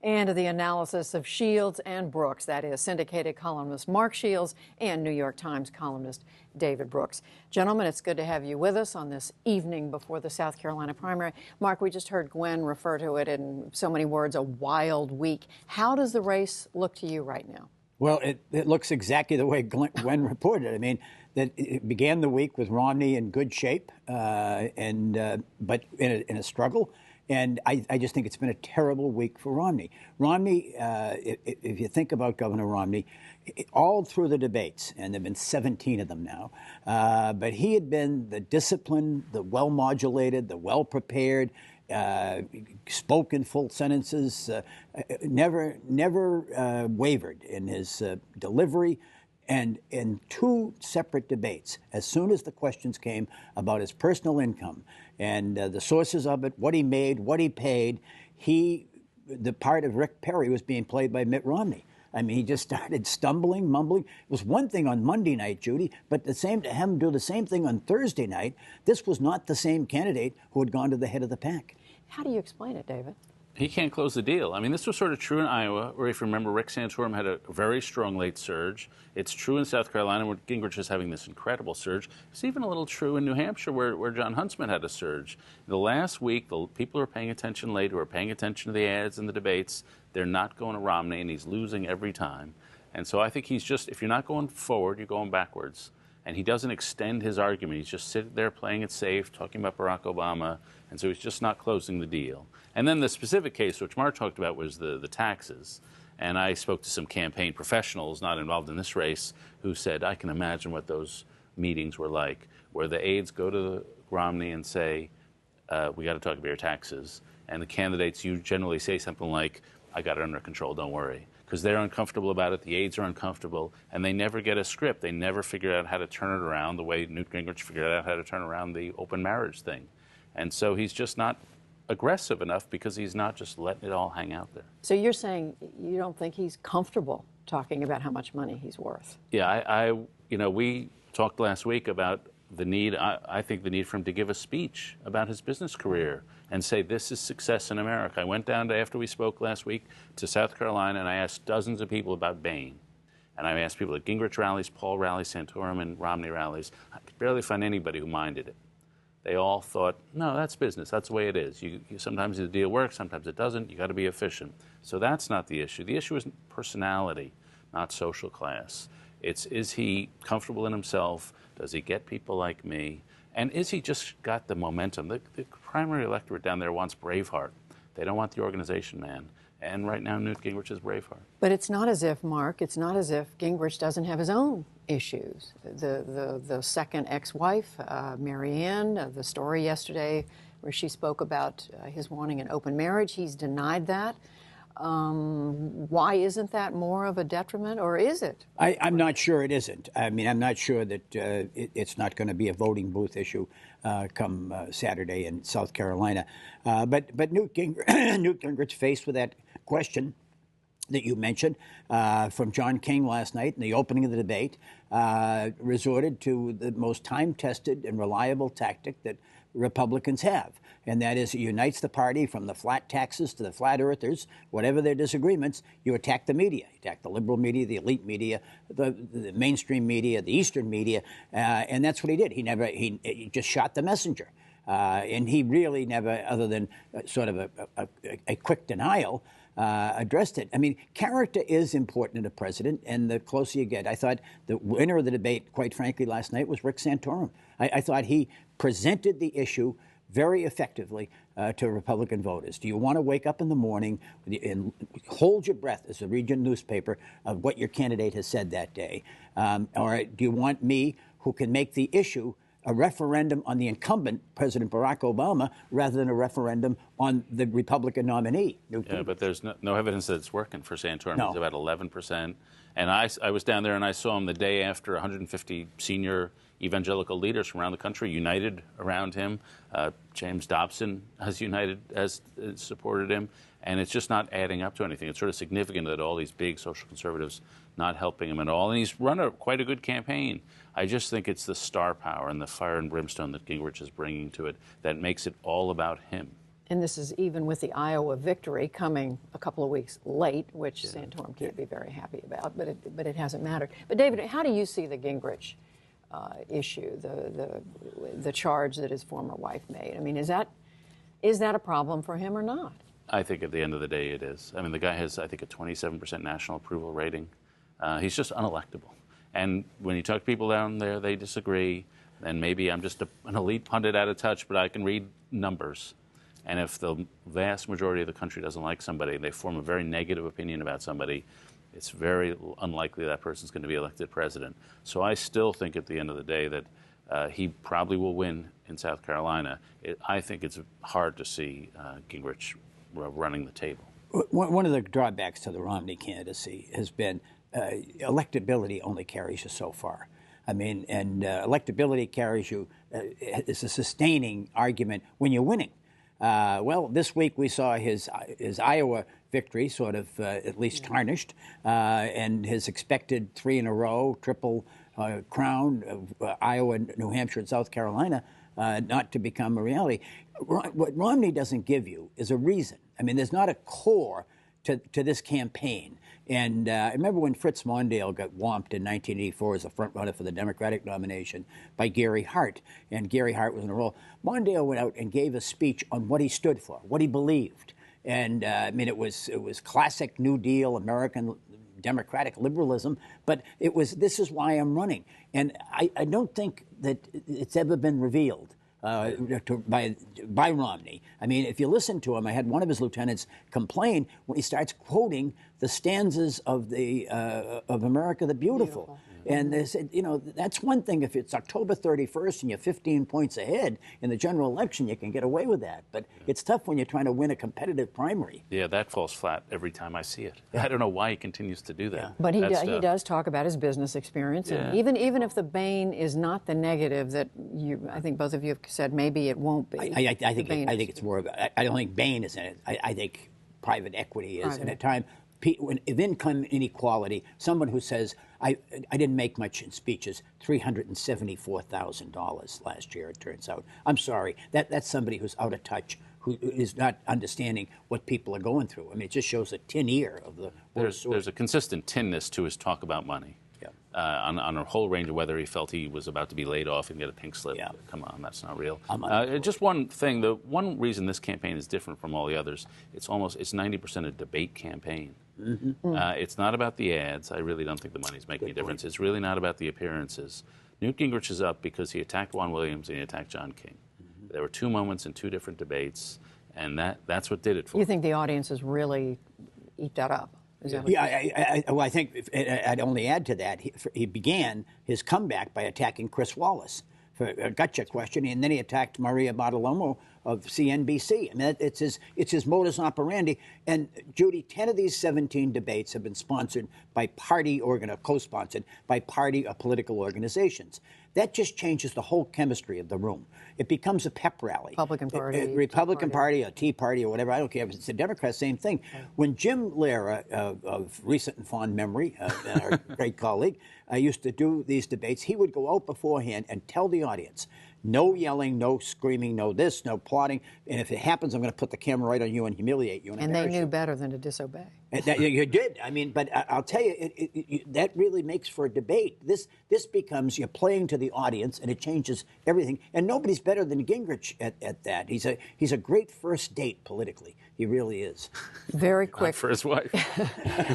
And the analysis of Shields and Brooks, that is syndicated columnist Mark Shields and New York Times columnist David Brooks. Gentlemen, it's good to have you with us on this evening before the South Carolina primary. Mark, we just heard Gwen refer to it in so many words, a wild week. How does the race look to you right now? Well, it looks exactly the way Gwen reported. I mean, that it began the week with Romney in good shape, but in a struggle. And I just think it's been a terrible week for Romney. Romney, if you think about Governor Romney, all through the debates, and there have been 17 of them now, but he had been the disciplined, the well-modulated, the well-prepared, spoke in full sentences, never wavered in his delivery. And in two separate debates, as soon as the questions came about his personal income and the sources of it, what he made, what he paid, the part of Rick Perry was being played by Mitt Romney. I mean, he just started stumbling, mumbling. It was one thing on Monday night, Judy, but to have him do the same thing on Thursday night, this was not the same candidate who had gone to the head of the pack. How do you explain it, David? He can't close the deal. I mean, this was sort of true in Iowa, where if you remember, Rick Santorum had a very strong late surge. It's true in South Carolina, where Gingrich is having this incredible surge. It's even a little true in New Hampshire, where John Huntsman had a surge. The last week, the people who are paying attention late, who are paying attention to the ads and the debates, they're not going to Romney, and he's losing every time. And so I think he's just, if you're not going forward, you're going backwards. And he doesn't extend his argument. He's just sitting there playing it safe, talking about Barack Obama, and so he's just not closing the deal. And then the specific case, which Mark talked about, was the taxes. And I spoke to some campaign professionals not involved in this race who said, I can imagine what those meetings were like, where the aides go to Romney and say, we got to talk about your taxes. And the candidates, you generally say something like, I got it under control, don't worry. Because they're uncomfortable about it, the aides are uncomfortable, and they never get a script. They never figure out how to turn it around the way Newt Gingrich figured out how to turn around the open marriage thing. And so he's just not aggressive enough because he's not just letting it all hang out there. So you're saying you don't think he's comfortable talking about how much money he's worth? Yeah, we talked last week about the need, I think the need for him to give a speech about his business career and say, this is success in America. I went down to, after we spoke last week, to South Carolina, and I asked dozens of people about Bain. And I asked people at Gingrich rallies, Paul rallies, Santorum and Romney rallies. I could barely find anybody who minded it. They all thought, no, that's business. That's the way it is. Sometimes the deal works, sometimes it doesn't. You got to be efficient. So that's not the issue. The issue is personality, not social class. Is he comfortable in himself? Does he get people like me? And is he just got the momentum? The primary electorate down there wants Braveheart. They don't want the organization man. And right now, Newt Gingrich is Braveheart. But it's not as if, Mark, it's not as if Gingrich doesn't have his own issues. The second ex-wife, Marianne, the story yesterday where she spoke about his wanting an open marriage, he's denied that. Why isn't that more of a detriment, or is it? I'm not sure it isn't. I mean, I'm not sure that it's not going to be a voting booth issue come Saturday in South Carolina. But Newt Gingrich faced with that question that you mentioned from John King last night in the opening of the debate, resorted to the most time-tested and reliable tactic that Republicans have, and that is it unites the party from the flat taxes to the flat earthers. Whatever their disagreements, you attack the media. You attack the liberal media, the elite media, the mainstream media, the Eastern media, and that's what he did. He just shot the messenger. And he really never, other than sort of a quick denial, addressed it. I mean, character is important in a president, and the closer you get. I thought the winner of the debate, quite frankly, last night was Rick Santorum. I thought he presented the issue very effectively to Republican voters. Do you want to wake up in the morning and hold your breath as a region newspaper of what your candidate has said that day? Or do you want me, who can make the issue a referendum on the incumbent, President Barack Obama, rather than a referendum on the Republican nominee? Yeah, but there's no evidence that it's working for Santorum. No. He's about 11%. And I was down there and I saw him the day after 150 senior evangelical leaders from around the country united around him. James Dobson has supported him. And it's just not adding up to anything. It's sort of significant that all these big social conservatives not helping him at all. And he's run quite a good campaign. I just think it's the star power and the fire and brimstone that Gingrich is bringing to it that makes it all about him. And this is even with the Iowa victory coming a couple of weeks late, which Santorum can't be very happy about, but it hasn't mattered. But David, how do you see the Gingrich issue, the charge that his former wife made? I mean, is that a problem for him or not? I think at the end of the day it is. I mean, the guy has, I think, a 27% national approval rating. He's just unelectable. And when you talk to people down there, they disagree. And maybe I'm just an elite pundit out of touch, but I can read numbers. And if the vast majority of the country doesn't like somebody, they form a very negative opinion about somebody, it's very unlikely that person's going to be elected president. So I still think at the end of the day that he probably will win in South Carolina. I think it's hard to see Gingrich running the table. One of the drawbacks to the Romney candidacy has been electability only carries you so far. I mean, and electability carries you, it's a sustaining argument when you're winning. Well, this week we saw his Iowa victory sort of at least tarnished, and his expected 3 in a row triple crown of Iowa, New Hampshire, and South Carolina not to become a reality. What Romney doesn't give you is a reason. I mean, there's not a core to this campaign. And I remember when Fritz Mondale got whomped in 1984 as a front runner for the Democratic nomination by Gary Hart, and Gary Hart was in a role. Mondale went out and gave a speech on what he stood for, what he believed. And I mean, it was classic New Deal American democratic liberalism, but it was, this is why I'm running. And I don't think that it's ever been revealed by Romney. I mean, if you listen to him, I had one of his lieutenants complain when he starts quoting the stanzas of of America the Beautiful. And they said, you know, that's one thing. If it's October 31st and you're 15 points ahead in the general election, you can get away with that. But it's tough when you're trying to win a competitive primary. Yeah, that falls flat every time I see it. I don't know why he continues to do that. Yeah. But he does talk about his business experience. And even if the bane is not the negative that I think both of you have said, maybe it won't be. I think it's more of I don't think Bain is in it. I think private equity is. And at time, of income inequality, someone who says, I didn't make much in speeches, $374,000 last year, it turns out. I'm sorry. That's somebody who's out of touch, who is not understanding what people are going through. I mean, it just shows a tin ear of the worst sort. There's a consistent tinness to his talk about money. On a whole range of whether he felt he was about to be laid off and get a pink slip. Yeah. Come on, that's not real. Just one thing, the one reason this campaign is different from all the others, it's 90% a debate campaign. Mm-hmm. It's not about the ads. I really don't think the money's making a difference. It's really not about the appearances. Newt Gingrich is up because he attacked Juan Williams and he attacked John King. Mm-hmm. There were 2 moments in 2 different debates, and that's what did it for him. You think the audiences really eat that up? I think I'd only add to that. He began his comeback by attacking Chris Wallace for a gotcha question, and then he attacked Maria Bartiromo of CNBC. I mean, it's his modus operandi. And Judy, 10 of these 17 debates have been sponsored by party co-sponsored by party or political organizations. That just changes the whole chemistry of the room. It becomes a pep rally. Republican Party, or Tea Party, or whatever. I don't care if it's the Democrats, same thing. When Jim Lehrer, of recent and fond memory, our great colleague, used to do these debates, he would go out beforehand and tell the audience, no yelling, no screaming, no this, no plotting. And if it happens, I'm going to put the camera right on you and humiliate you. And they knew better than to disobey. You did. I mean, but I'll tell you, that really makes for a debate. This becomes, you're playing to the audience, and it changes everything. And nobody's better than Gingrich at that. He's a great first date politically. He really is. Very quick. For his wife.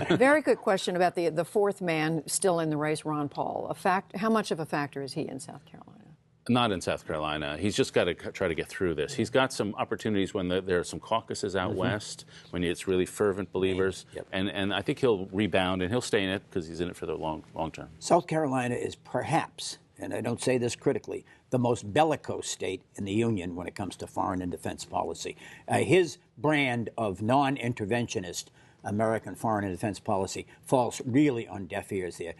Very quick question about the fourth man still in the race, Ron Paul. How much of a factor is he in South Carolina? Not in South Carolina. He's just got to try to get through this. He's got some opportunities when there are some caucuses out west, when it's really fervent believers. Yep. And I think he'll rebound, and he'll stay in it because he's in it for the long term. South Carolina is perhaps, and I don't say this critically, the most bellicose state in the Union when it comes to foreign and defense policy. His brand of non-interventionist American foreign and defense policy falls really on deaf ears there.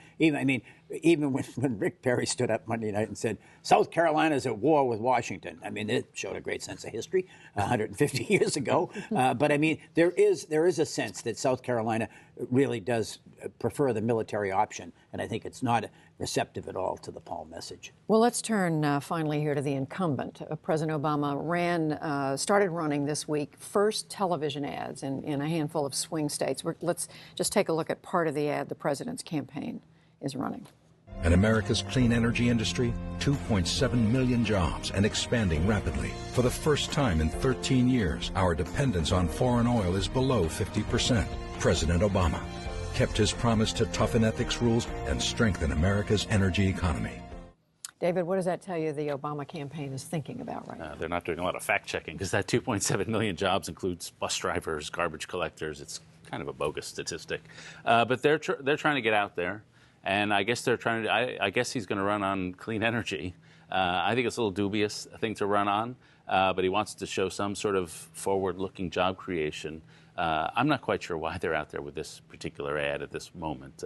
even when Rick Perry stood up Monday night and said, South Carolina's at war with Washington. I mean, it showed a great sense of history 150 years ago. But I mean, there is a sense that South Carolina really does prefer the military option. And I think it's not receptive at all to the Paul message. Well, let's turn finally here to the incumbent. President Obama started running this week first television ads in a handful of swing states. Let's just take a look at part of the ad the president's campaign is running. And America's clean energy industry, 2.7 million jobs and expanding rapidly. For the first time in 13 years, our dependence on foreign oil is below 50%. President Obama kept his promise to toughen ethics rules and strengthen America's energy economy. David, what does that tell you the Obama campaign is thinking about right now? They're not doing a lot of fact-checking because that 2.7 million jobs includes bus drivers, garbage collectors. It's kind of a bogus statistic. But they're trying to get out there. And I guess they're trying to. I guess he's going to run on clean energy. I think it's a little dubious thing to run on, but he wants to show some sort of forward-looking job creation. I'm not quite sure why they're out there with this particular ad at this moment.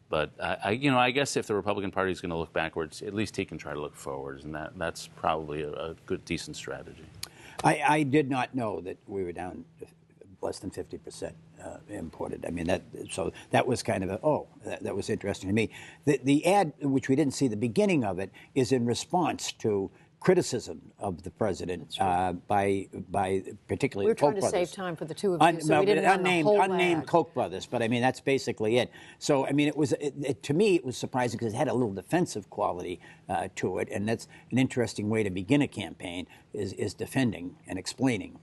But I guess if the Republican Party is going to look backwards, at least he can try to look forwards, and that's probably a good, decent strategy. I did not know that we were down less than 50%. Imported. I mean, that was kind of that was interesting to me. The ad, which we didn't see the beginning of it, is in response to criticism of the president by particularly we were the Koch trying to brothers. Save time for the two of you, so we didn't run the whole unnamed ad. Koch brothers, but I mean that's basically it. So I mean, to me it was surprising because it had a little defensive quality to it, and that's an interesting way to begin a campaign is defending and explaining.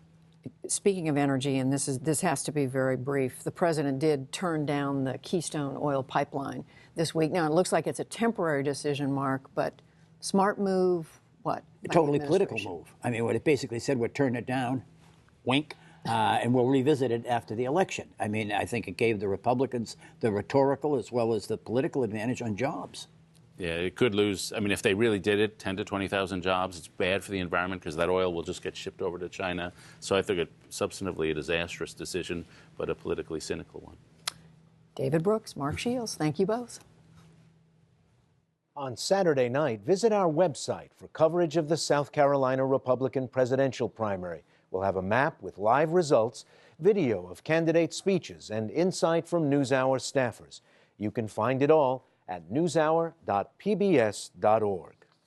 Speaking of energy, and this has to be very brief, the president did turn down the Keystone oil pipeline this week. Now, it looks like it's a temporary decision, Mark, but smart move, what? A totally political move. I mean, what it basically said, we'll turn it down, wink, and we'll revisit it after the election. I mean, I think it gave the Republicans the rhetorical as well as the political advantage on jobs. Yeah, it could lose. I mean, if they really did it, 10 to 20,000 jobs. It's bad for the environment because that oil will just get shipped over to China. So I think substantively a disastrous decision, but a politically cynical one. David Brooks, Mark Shields, thank you both. On Saturday night, visit our website for coverage of the South Carolina Republican presidential primary. We'll have a map with live results, video of candidate speeches, and insight from NewsHour staffers. You can find it all at newshour.pbs.org.